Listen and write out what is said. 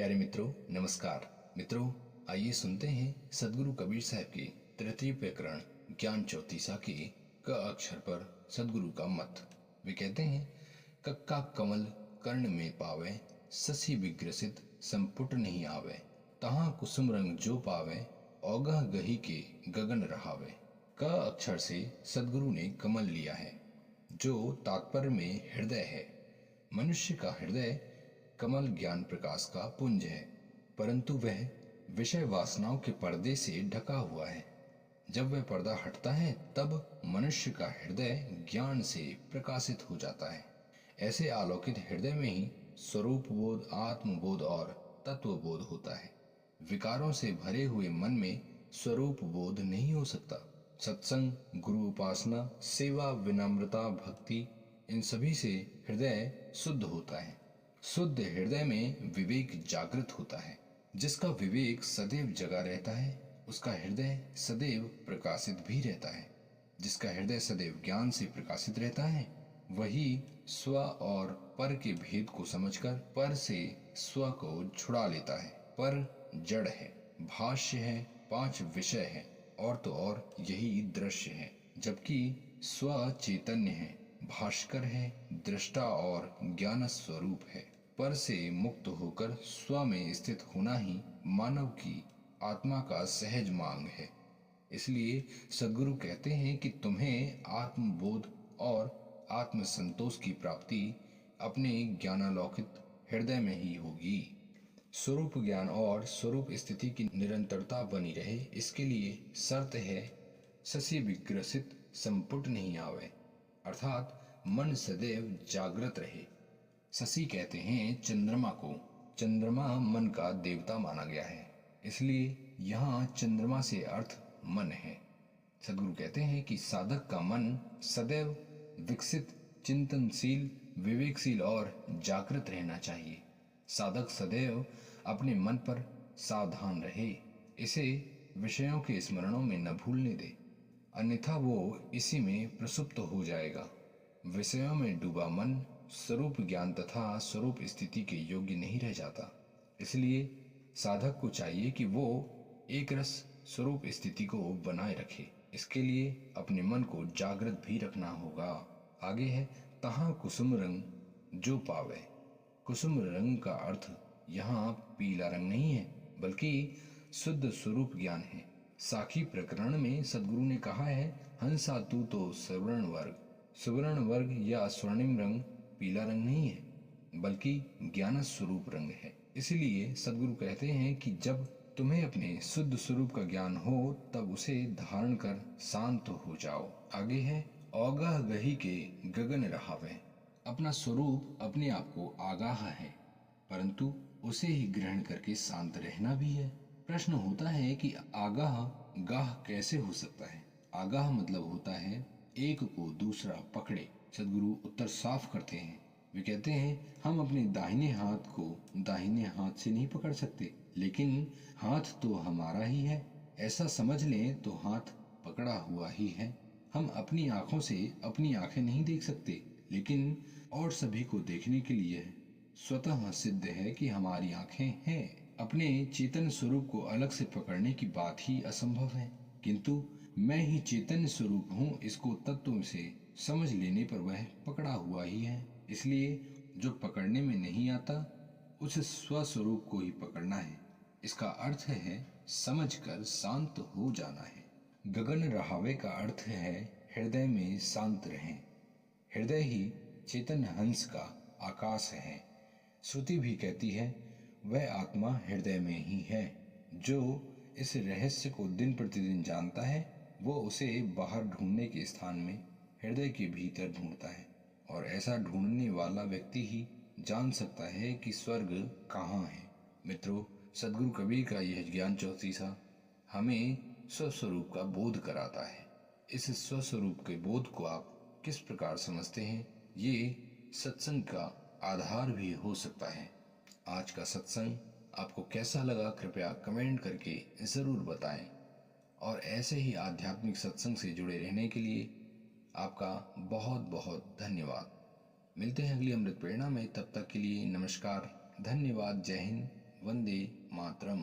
प्यारे मित्रों, नमस्कार। मित्रों, आइए सुनते हैं सदगुरु कबीर साहब की तृतीय प्रकरण ज्ञान चौतीसा के क अक्षर पर सदगुरु का मत। वे कहते हैं, कक्का कमल कर्ण में पावे, ससी विग्रसित संपुट नहीं आवे, तहाँ कुसुम रंग जो पावे, औगह गही के गगन रहावे। क अक्षर से सदगुरु ने कमल लिया है, जो तात्पर्य में हृदय है। मनुष्य का हृदय कमल ज्ञान प्रकाश का पुंज है, परंतु वह विषय वासनाओं के पर्दे से ढका हुआ है। जब वह पर्दा हटता है तब मनुष्य का हृदय ज्ञान से प्रकाशित हो जाता है। ऐसे आलोकित हृदय में ही स्वरूप बोध, आत्मबोध और तत्वबोध होता है। विकारों से भरे हुए मन में स्वरूप बोध नहीं हो सकता। सत्संग, गुरु उपासना, सेवा, विनम्रता, भक्ति, इन सभी से हृदय शुद्ध होता है। शुद्ध हृदय में विवेक जागृत होता है। जिसका विवेक सदैव जगा रहता है, उसका हृदय सदैव प्रकाशित भी रहता है। जिसका हृदय सदैव ज्ञान से प्रकाशित रहता है, वही स्व और पर के भेद को समझकर पर से स्व को छुड़ा लेता है। पर जड़ है, भाष्य है, 5 विषय है, और तो और यही दृश्य है, जबकि स्व चैतन्य है, भास्कर है, दृष्टा और ज्ञान स्वरूप है। पर से मुक्त होकर स्व में स्थित होना ही मानव की आत्मा का सहज मांग है। इसलिए सद्गुरु कहते हैं कि तुम्हें आत्मबोध और आत्म संतोष की प्राप्ति अपने ज्ञानालोकित हृदय में ही होगी। स्वरूप ज्ञान और स्वरूप स्थिति की निरंतरता बनी रहे, इसके लिए शर्त है ससी विग्रसित संपुट नहीं आवे, अर्थात मन सदैव जागृत रहे। शशि कहते हैं चंद्रमा को। चंद्रमा मन का देवता माना गया है, इसलिए यहाँ चंद्रमा से अर्थ मन है। सद्गुरु कहते हैं कि साधक का मन सदैव विकसित, चिंतनशील, विवेकशील और जागृत रहना चाहिए। साधक सदैव अपने मन पर सावधान रहे, इसे विषयों के स्मरणों में न भूलने दे, अन्यथा वो इसी में प्रसुप्त हो जाएगा। विषयों में डूबा मन स्वरूप ज्ञान तथा स्वरूप स्थिति के योग्य नहीं रह जाता। इसलिए साधक को चाहिए कि वो एक रस स्वरूप स्थिति को बनाए रखे। इसके लिए अपने मन को जागृत भी रखना होगा। आगे है, तहाँ कुसुम रंग जो पावे। कुसुम रंग का अर्थ यहाँ पीला रंग नहीं है, बल्कि शुद्ध स्वरूप ज्ञान है। साखी प्रकरण में सदगुरु ने कहा है, हंसा तू तो सुवर्ण वर्ग। सुवर्ण वर्ग या स्वर्णिम रंग पीला रंग नहीं है, बल्कि ज्ञान स्वरूप रंग है। इसलिए सदगुरु कहते हैं कि जब तुम्हें अपने शुद्ध स्वरूप का ज्ञान हो, तब उसे धारण कर शांत हो जाओ। आगे है, औगाह गही के गगन रहावे। अपना स्वरूप अपने आप को आगाह है, परंतु उसे ही ग्रहण करके शांत रहना भी है। प्रश्न होता है कि आगाह गाह कैसे हो सकता है। आगाह मतलब होता है एक को दूसरा पकड़े। सदगुरु उत्तर साफ करते हैं। वे कहते हैं, हम अपने दाहिने हाथ को दाहिने हाथ से नहीं पकड़ सकते, लेकिन हाथ तो हमारा ही है, ऐसा समझ लें तो हाथ पकड़ा हुआ ही है। हम अपनी आंखों से अपनी आंखें नहीं देख सकते, लेकिन और सभी को देखने के लिए स्वतः सिद्ध है कि हमारी आंखें हैं। अपने चेतन स्वरूप को अलग से पकड़ने की बात ही असंभव है, किंतु मैं ही चैतन्य स्वरूप हूँ, इसको तत्व से समझ लेने पर वह पकड़ा हुआ ही है। इसलिए जो पकड़ने में नहीं आता, उस स्वस्वरूप को ही पकड़ना है। इसका अर्थ है समझकर शांत हो जाना है। गगन रहावे का अर्थ है हृदय में शांत रहें। हृदय ही चेतन हंस का आकाश है। श्रुति भी कहती है, वह आत्मा हृदय में ही है। जो इस रहस्य को दिन प्रतिदिन जानता है, वो उसे बाहर ढूंढने के स्थान में हृदय के भीतर ढूंढता है, और ऐसा ढूंढने वाला व्यक्ति ही जान सकता है कि स्वर्ग कहाँ है। मित्रों, सदगुरु कबीर का यह ज्ञान चौतीसा हमें स्वस्वरूप का बोध कराता है। इस स्वस्वरूप के बोध को आप किस प्रकार समझते हैं, ये सत्संग का आधार भी हो सकता है। आज का सत्संग आपको कैसा लगा, कृपया कमेंट करके ज़रूर बताएं। और ऐसे ही आध्यात्मिक सत्संग से जुड़े रहने के लिए आपका बहुत बहुत धन्यवाद। मिलते हैं अगली अमृत प्रेरणा में, तब तक के लिए नमस्कार, धन्यवाद, जय हिंद, वंदे मातरम।